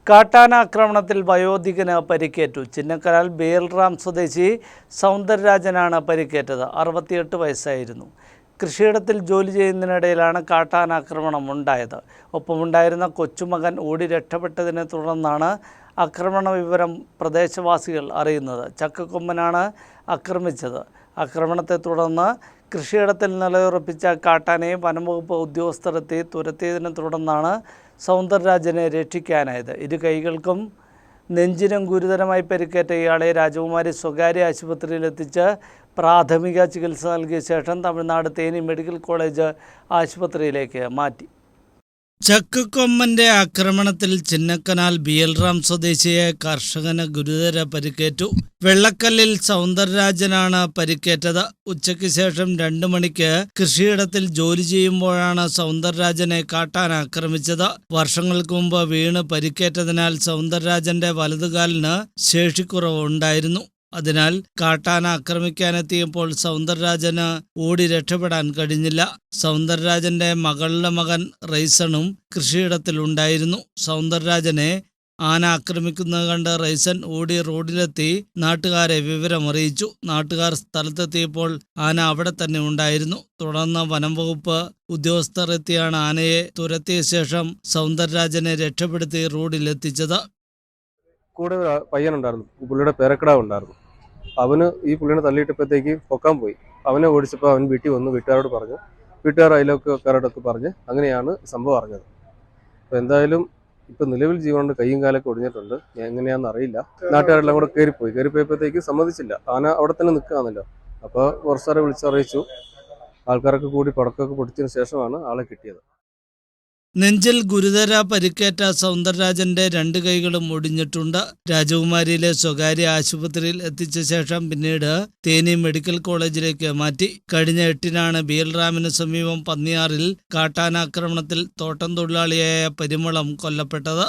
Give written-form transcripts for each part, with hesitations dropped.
കാട്ടാനാക്രമണത്തിൽ വയോധികന് പരിക്കേറ്റു. ചിന്നക്കനാൽ ബേൽറാം സ്വദേശി സൗന്ദരരാജനാണ് പരിക്കേറ്റത്. 68 വയസ്സായിരുന്നു. കൃഷിയിടത്തിൽ ജോലി ചെയ്യുന്നതിനിടയിലാണ് കാട്ടാനാക്രമണം ഉണ്ടായത്. ഒപ്പമുണ്ടായിരുന്ന കൊച്ചുമകൻ ഓടി രക്ഷപ്പെട്ടതിനെ തുടർന്നാണ് ആക്രമണ വിവരം പ്രദേശവാസികൾ അറിയുന്നത്. ചക്കക്കൊമ്പനാണ് ആക്രമിച്ചത്. ആക്രമണത്തെ തുടർന്ന് കൃഷിയിടത്തിൽ നിലയുറപ്പിച്ച കാട്ടാനയെ വനംവകുപ്പ് ഉദ്യോഗസ്ഥരെത്തി തുരത്തിയതിനെ തുടർന്നാണ് സൗന്ദരരാജനെ രക്ഷിക്കാനായത്. ഇരു കൈകൾക്കും നെഞ്ചിനും ഗുരുതരമായി പരിക്കേറ്റ ഇയാളെ രാജകുമാരി സ്വകാര്യ ആശുപത്രിയിലെത്തിച്ച് പ്രാഥമിക ചികിത്സ നൽകിയ ശേഷം തമിഴ്നാട് തേനി മെഡിക്കൽ കോളേജ് ആശുപത്രിയിലേക്ക് മാറ്റി. ചക്കക്കൊമ്പന്റെ ആക്രമണത്തിൽ ചിന്നക്കനാൽ ബേൽറാം സ്വദേശിയായ കർഷകന് ഗുരുതര പരിക്കേറ്റു. വെള്ളക്കല്ലിൽ സൗന്ദരരാജനാണ് പരിക്കേറ്റത്. ഉച്ചയ്ക്ക് ശേഷം 2 മണിക്ക് കൃഷിയിടത്തിൽ ജോലി ചെയ്യുമ്പോഴാണ് സൗന്ദരരാജനെ കാട്ടാന ആക്രമിച്ചത്. വർഷങ്ങൾക്ക് മുമ്പ് വീണ് പരിക്കേറ്റതിനാൽ സൗന്ദരരാജന്റെ വലതുകാലിന് ശേഷിക്കുറവുണ്ടായിരുന്നു. അതിനാൽ കാട്ടാന ആക്രമിക്കാനെത്തിയപ്പോൾ സൗന്ദരരാജന് ഓടി രക്ഷപ്പെടാൻ കഴിഞ്ഞില്ല. സൗന്ദരരാജന്റെ മകളുടെ മകൻ റൈസണും കൃഷിയിടത്തിലുണ്ടായിരുന്നു. സൗന്ദരരാജനെ ആന ആക്രമിക്കുന്നത് കണ്ട് റൈസൺ ഓടി റോഡിലെത്തി നാട്ടുകാരെ വിവരമറിയിച്ചു. നാട്ടുകാർ സ്ഥലത്തെത്തിയപ്പോൾ ആന അവിടെ തന്നെ ഉണ്ടായിരുന്നു. തുടർന്ന് വനംവകുപ്പ് ഉദ്യോഗസ്ഥർ എത്തിയാണ് ആനയെ തുരത്തിയ ശേഷം സൗന്ദരരാജനെ രക്ഷപ്പെടുത്തി റോഡിലെത്തിച്ചത്. കൂടെ പയ്യനുണ്ടായിരുന്നു, പുള്ളിയുടെ പേരക്കിടാവ് ഉണ്ടായിരുന്നു. അവന് ഈ പുള്ളിനെ തള്ളിയിട്ടപ്പോഴത്തേക്ക് പൊക്കാൻ പോയി. അവനെ ഓടിച്ചപ്പോൾ അവൻ വീട്ടിൽ വന്നു, വീട്ടുകാരോട് പറഞ്ഞു. വീട്ടുകാർ അയൽവക്കക്കാരോടൊക്കെ പറഞ്ഞ് അങ്ങനെയാണ് സംഭവം അറിഞ്ഞത്. അപ്പോൾ എന്തായാലും ഇപ്പം നിലവിൽ ജീവനുണ്ട്, കൈയും കാലൊക്കെ ഒടിഞ്ഞിട്ടുണ്ട്. എങ്ങനെയാണെന്ന് അറിയില്ല. നാട്ടുകാരെല്ലാം കൂടെ കയറിപ്പോയപ്പോഴത്തേക്ക് സമ്മതിച്ചില്ല. ആന അവിടെ തന്നെ നിൽക്കുകയാണല്ലോ. അപ്പോൾ ഫോറസ്റ്റുകാരെ വിളിച്ചറിയിച്ചു. ആൾക്കാരൊക്കെ കൂടി പടക്കമൊക്കെ പൊട്ടിച്ചതിന് ശേഷമാണ് ആളെ കിട്ടിയത്. നെഞ്ചിൽ ഗുരുതര പരിക്കേറ്റ സൗന്ദരരാജന്റെ 2 കൈകളും ഒടിഞ്ഞിട്ടുണ്ട്. രാജകുമാരിയിലെ സ്വകാര്യ ആശുപത്രിയിൽ എത്തിച്ച ശേഷം പിന്നീട് തേനി മെഡിക്കൽ കോളേജിലേക്ക് മാറ്റി. കഴിഞ്ഞ 8-നാണ് ബേൽറാമിന് സമീപം പന്നിയാറിൽ കാട്ടാനാക്രമണത്തിൽ തോട്ടം തൊഴിലാളിയായ പരിമളം കൊല്ലപ്പെട്ടത്.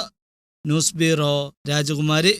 ന്യൂസ് ബ്യൂറോ, രാജകുമാരി.